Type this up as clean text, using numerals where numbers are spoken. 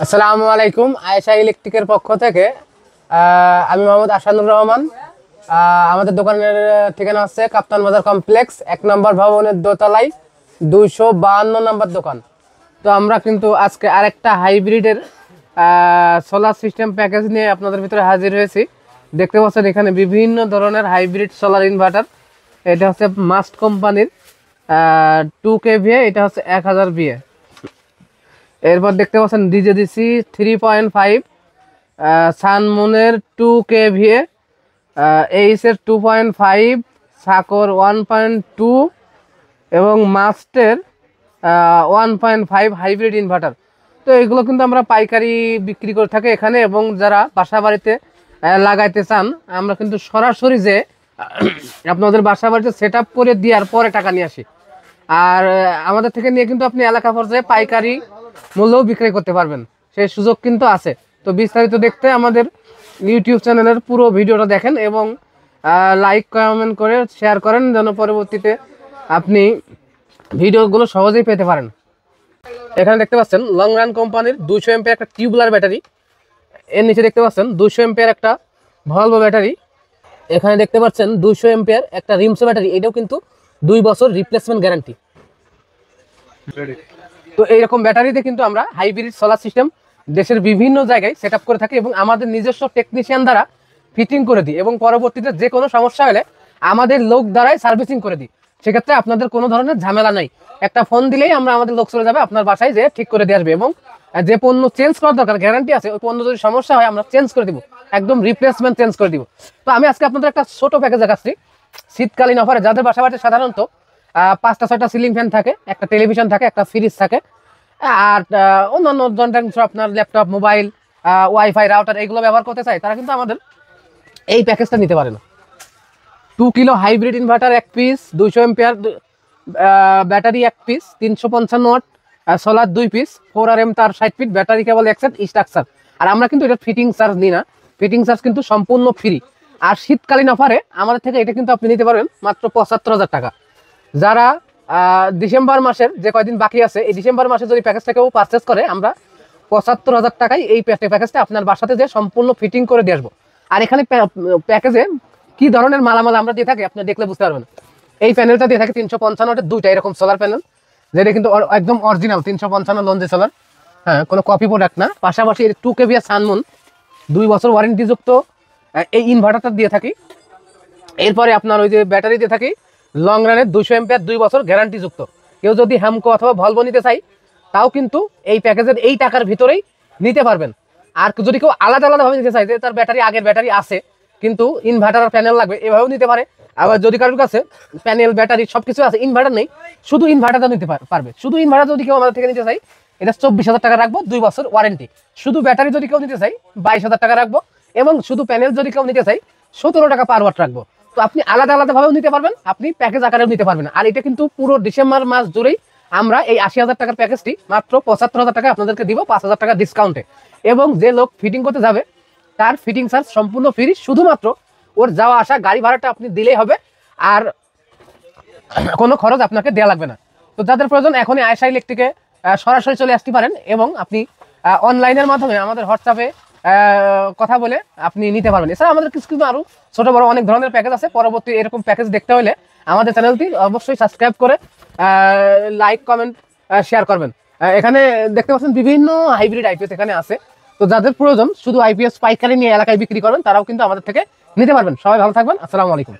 আসসালামু আলাইকুম। আয়েশা ইলেকট্রিকের পক্ষ থেকে আমি মোহাম্মদ আসানুর রহমান। আমাদের দোকানের ঠিকানা হচ্ছে কাপ্তান বাজার কমপ্লেক্স 1 নম্বর ভবনের দোতলায় 252 নম্বর দোকান। তো আমরা কিন্তু আজকে আরেকটা হাইব্রিডের সোলার সিস্টেম প্যাকেজ নিয়ে আপনাদের ভিতরে হাজির হয়েছি। দেখতে পাচ্ছেন এখানে বিভিন্ন ধরনের হাইব্রিড সোলার ইনভার্টার। এটা হচ্ছে মাস্ট কোম্পানির 2 kVA, এটা হচ্ছে 1000 VA। এরপর দেখতে পাচ্ছেন ডিজেডিসি 3.5, সানমুনের 2 kVA, এইচের 2.5, সাকর 1.2 এবং মাস্টের 1.5 হাইব্রিড ইনভার্টার। তো এগুলো কিন্তু আমরা পাইকারি বিক্রি করে থাকি এখানে, এবং যারা বাসা বাড়িতে লাগাইতে চান আমরা কিন্তু সরাসরি যে আপনাদের বাসা বাড়িতে সেট আপ করে দেওয়ার পরে টাকা নিয়ে আসি। আর আমাদের থেকে নিয়ে কিন্তু আপনি এলাকা পর্যায়ে পাইকারি মূল্যও বিক্রয় করতে পারবেন, সেই সুযোগ কিন্তু আছে। তো বিস্তারিত দেখতে আমাদের ইউটিউব চ্যানেলের পুরো ভিডিওটা দেখেন এবং লাইক কমেন্ট করে শেয়ার করেন, যেন পরবর্তীতে আপনি ভিডিওগুলো সহজেই পেতে পারেন। এখানে দেখতে পাচ্ছেন লং রান কোম্পানির 200 এমপিয়ার একটা টিউবুলার ব্যাটারি। এর নিচে দেখতে পাচ্ছেন 200 এমপিয়ার একটা ভলভো ব্যাটারি। এখানে দেখতে পাচ্ছেন 200 এমপিয়ার একটা রিমসো ব্যাটারি, এটাও কিন্তু 2 বছর রিপ্লেসমেন্ট গ্যারান্টি। তো এইরকম ব্যাটারিতে কিন্তু আমরা হাইব্রিড সোলার সিস্টেম দেশের বিভিন্ন জায়গায় সেট আপ করে থাকি এবং আমাদের নিজস্ব টেকনিশিয়ান দ্বারা ফিটিং করে দিই, এবং পরবর্তীতে যে কোনো সমস্যা হলে আমাদের লোক দ্বারাই সার্ভিসিং করে দিই। সেক্ষেত্রে আপনাদের কোনো ধরনের ঝামেলা নাই, একটা ফোন দিলেই আমাদের লোক চলে যাবে আপনার বাসায়, যে ঠিক করে দিয়ে আসবে। এবং যে পণ্য চেঞ্জ করার দরকার গ্যারান্টি আছে, ওই পণ্য যদি সমস্যা হয় আমরা চেঞ্জ করে দিব, একদম রিপ্লেসমেন্ট চেঞ্জ করে দিব। তো আমি আজকে আপনাদের একটা ছোট প্যাকেজ দেখাচ্ছি শীতকালীন অফারে। যাদের বাসা বাড়িতে সাধারণত 5টা 6টা সিলিং ফ্যান থাকে, একটা টেলিভিশন থাকে, একটা ফ্রিজ থাকে, আর অন্যান্য যন্ত্রাংশ আপনার ল্যাপটপ, মোবাইল, ওয়াইফাই, রাউটার এগুলো ব্যবহার করতে চাই, তারা কিন্তু আমাদের এই প্যাকেজটা নিতে পারে না। 2 kilo hybrid inverter 1 piece, 200 ampere battery 1 piece, 355 watt solar 2 piece, 4RM তার 60 feet, battery cable 1 set, structure. আর আমরা কিন্তু এটা ফিটিং চার্জ নিই না, ফিটিং চার্জ কিন্তু সম্পূর্ণ ফ্রি। আর শীতকালীন অফারে আমাদের থেকে এটা কিন্তু আপনি নিতে পারবেন মাত্র 75,000 টাকা। যারা ডিসেম্বর মাসের যে কয়দিন বাকি আছে, এই ডিসেম্বর মাসে যদি প্যাকেজটা কেউ পারচেস করে, আমরা 75,000 টাকায় এই প্যাকেজটা আপনার বাসাতে যে সম্পূর্ণ ফিটিং করে দিয়ে আসবো। আর এখানে প্যাকেজে কি ধরনের মালামাল আমরা দিয়ে থাকি আপনি দেখলে বুঝতে পারবেন। এই প্যানেলটা দিয়ে থাকে 355 দুইটা এরকম সোলার প্যানেল, যেটা কিন্তু একদম অরিজিনাল 355 লঞ্জে সোলার, হ্যাঁ, কোনো কপি প্রোডাক্ট না। পাশাপাশি 2 kVA সানমুন 2 বছর ওয়ারেন্টিযুক্ত এই ইনভার্টারটা দিয়ে থাকি। এরপরে আপনার ওই যে ব্যাটারি দিয়ে থাকি লং রানের 200 এমপিয়ার 2 বছর গ্যারান্টিযুক্ত। কেউ যদি হ্যামকো অথবা ভলভো নিতে চাই, তাও কিন্তু এই প্যাকেজের এই টাকার ভিতরেই নিতে পারবেন। আর যদি কেউ আলাদা আলাদাভাবে নিতে চাই, যে তার ব্যাটারি আগের ব্যাটারি আছে কিন্তু ইনভার্টার আর প্যানেল লাগবে, এভাবেও নিতে পারে। আবার যদি কারোর কাছে প্যানেল, ব্যাটারি সব কিছু আছে, ইনভার্টার নেই, শুধু ইনভার্টারটা নিতে পারবে। শুধু ইনভার্টার যদি কেউ আমাদের থেকে নিতে চাই, এটা 24,000 টাকা রাখবো, 2 বছর ওয়ারেন্টি। শুধু ব্যাটারি যদি কেউ নিতে চাই 22,000 টাকা রাখবো, এবং শুধু প্যানেল যদি কেউ নিতে চাই 17 টাকা পার ওয়াট রাখবো। তো আপনি আলাদা আলাদাভাবেও নিতে পারবেন, আপনি প্যাকেজ আকারেও নিতে পারবেন। আর এটা কিন্তু পুরো ডিসেম্বর মাস জুড়েই আমরা এই 80,000 টাকার প্যাকেজটি মাত্র 75,000 টাকা আপনাদেরকে দিব, 5,000 টাকা ডিসকাউন্টে। এবং যে লোক ফিটিং করতে যাবে তার ফিটিং চার্জ সম্পূর্ণ ফ্রি, শুধুমাত্র ওর যাওয়া আসা গাড়ি ভাড়াটা আপনি দিলেই হবে, আর কোনো খরচ আপনাকে দেওয়া লাগবে না। তো যাদের প্রয়োজন এখনই আয়েশা ইলেকট্রিকে সরাসরি চলে আসতে পারেন, এবং আপনি অনলাইনের মাধ্যমে আমাদের হোয়াটসঅ্যাপে কথা বলে আপনি নিতে পারবেন। এছাড়া আমাদের কিছু আরও ছোট বড় অনেক ধরনের প্যাকেজ আছে। পরবর্তী এরকম প্যাকেজ দেখতে হলে আমাদের চ্যানেলটি অবশ্যই সাবস্ক্রাইব করে লাইক কমেন্ট শেয়ার করবেন। এখানে দেখতে পাচ্ছেন বিভিন্ন হাইব্রিড আইপিএস এখানে আছে। তো যাদের প্রয়োজন শুধু আইপিএস পাইকারি নিয়ে এলাকায় বিক্রি করবেন, তারাও কিন্তু আমাদের থেকে নিতে পারবেন। সবাই ভালো থাকবেন। আসসালামু আলাইকুম।